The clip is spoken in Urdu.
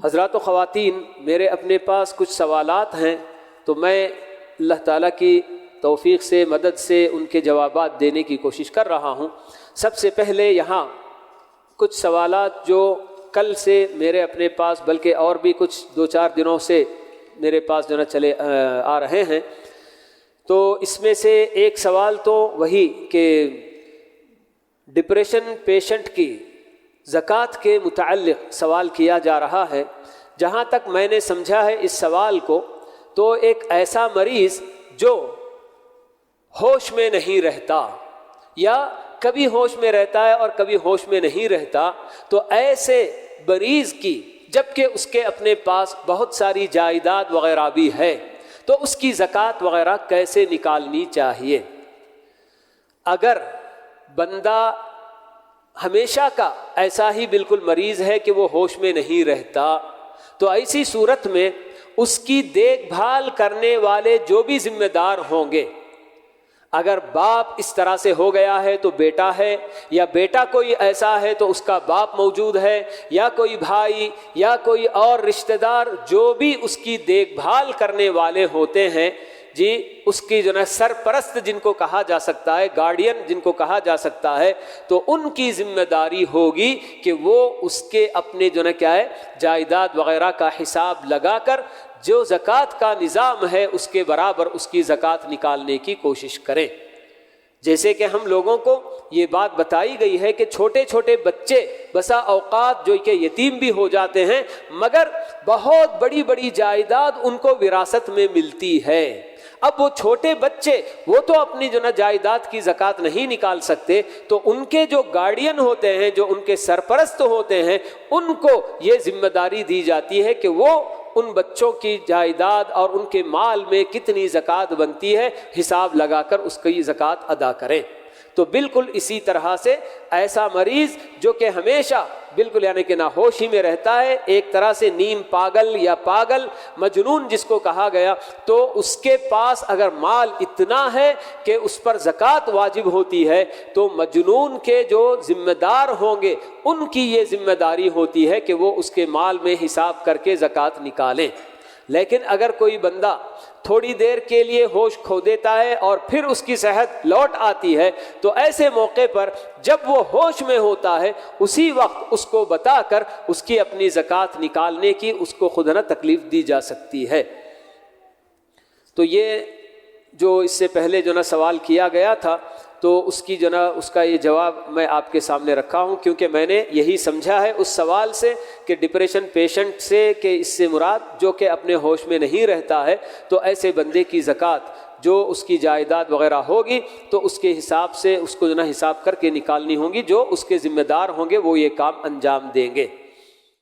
حضرات و خواتین، میرے اپنے پاس کچھ سوالات ہیں، تو میں اللہ تعالیٰ کی توفیق سے، مدد سے ان کے جوابات دینے کی کوشش کر رہا ہوں۔ سب سے پہلے یہاں کچھ سوالات جو کل سے میرے اپنے پاس، بلکہ اور بھی کچھ 2-4 دنوں سے میرے پاس جو نا چلے آ رہے ہیں، تو اس میں سے ایک سوال تو وہی کہ ڈپریشن پیشنٹ کی زکوٰۃ کے متعلق سوال کیا جا رہا ہے۔ جہاں تک میں نے سمجھا ہے اس سوال کو، تو ایک ایسا مریض جو ہوش میں نہیں رہتا یا کبھی ہوش میں رہتا ہے اور کبھی ہوش میں نہیں رہتا، تو ایسے مریض کی جبکہ اس کے اپنے پاس بہت ساری جائیداد وغیرہ بھی ہے، تو اس کی زکوٰۃ وغیرہ کیسے نکالنی چاہیے؟ اگر بندہ ہمیشہ کا ایسا ہی بالکل مریض ہے کہ وہ ہوش میں نہیں رہتا، تو ایسی صورت میں اس کی دیکھ بھال کرنے والے جو بھی ذمہ دار ہوں گے، اگر باپ اس طرح سے ہو گیا ہے تو بیٹا ہے، یا بیٹا کوئی ایسا ہے تو اس کا باپ موجود ہے، یا کوئی بھائی یا کوئی اور رشتہ دار جو بھی اس کی دیکھ بھال کرنے والے ہوتے ہیں، جی اس کی جو ہے سرپرست جن کو کہا جا سکتا ہے، گارڈین جن کو کہا جا سکتا ہے، تو ان کی ذمہ داری ہوگی کہ وہ اس کے اپنے جو ہے کیا ہے جائیداد وغیرہ کا حساب لگا کر جو زکوٰۃ کا نظام ہے اس کے برابر اس کی زکوٰۃ نکالنے کی کوشش کریں۔ جیسے کہ ہم لوگوں کو یہ بات بتائی گئی ہے کہ چھوٹے چھوٹے بچے بسا اوقات جو کہ یتیم بھی ہو جاتے ہیں، مگر بہت بڑی بڑی جائیداد ان کو وراثت میں ملتی ہے۔ اب وہ چھوٹے بچے وہ تو اپنی جو نا جائیداد کی زکوٰۃ نہیں نکال سکتے، تو ان کے جو گارڈین ہوتے ہیں، جو ان کے سرپرست ہوتے ہیں، ان کو یہ ذمہ داری دی جاتی ہے کہ وہ ان بچوں کی جائیداد اور ان کے مال میں کتنی زکوٰۃ بنتی ہے حساب لگا کر اس کی زکوٰۃ ادا کریں۔ تو بالکل اسی طرح سے ایسا مریض جو کہ ہمیشہ بالکل یعنی کہ نہ ہوش ہی میں رہتا ہے، ایک طرح سے نیم پاگل یا پاگل مجنون جس کو کہا گیا، تو اس کے پاس اگر مال اتنا ہے کہ اس پر زکوٰۃ واجب ہوتی ہے، تو مجنون کے جو ذمہ دار ہوں گے ان کی یہ ذمہ داری ہوتی ہے کہ وہ اس کے مال میں حساب کر کے زکوٰۃ نکالیں۔ لیکن اگر کوئی بندہ تھوڑی دیر کے لیے ہوش کھو دیتا ہے اور پھر اس کی صحت لوٹ آتی ہے، تو ایسے موقع پر جب وہ ہوش میں ہوتا ہے اسی وقت اس کو بتا کر اس کی اپنی زکوٰۃ نکالنے کی اس کو خود نہ تکلیف دی جا سکتی ہے۔ تو یہ جو اس سے پہلے جو نا سوال کیا گیا تھا، تو اس کی جو نا اس کا یہ جواب میں آپ کے سامنے رکھا ہوں، کیونکہ میں نے یہی سمجھا ہے اس سوال سے کہ ڈپریشن پیشنٹ سے کہ اس سے مراد جو کہ اپنے ہوش میں نہیں رہتا ہے، تو ایسے بندے کی زکوٰۃ جو اس کی جائیداد وغیرہ ہوگی تو اس کے حساب سے اس کو جو نا حساب کر کے نکالنی ہوں گی، جو اس کے ذمہ دار ہوں گے وہ یہ کام انجام دیں گے۔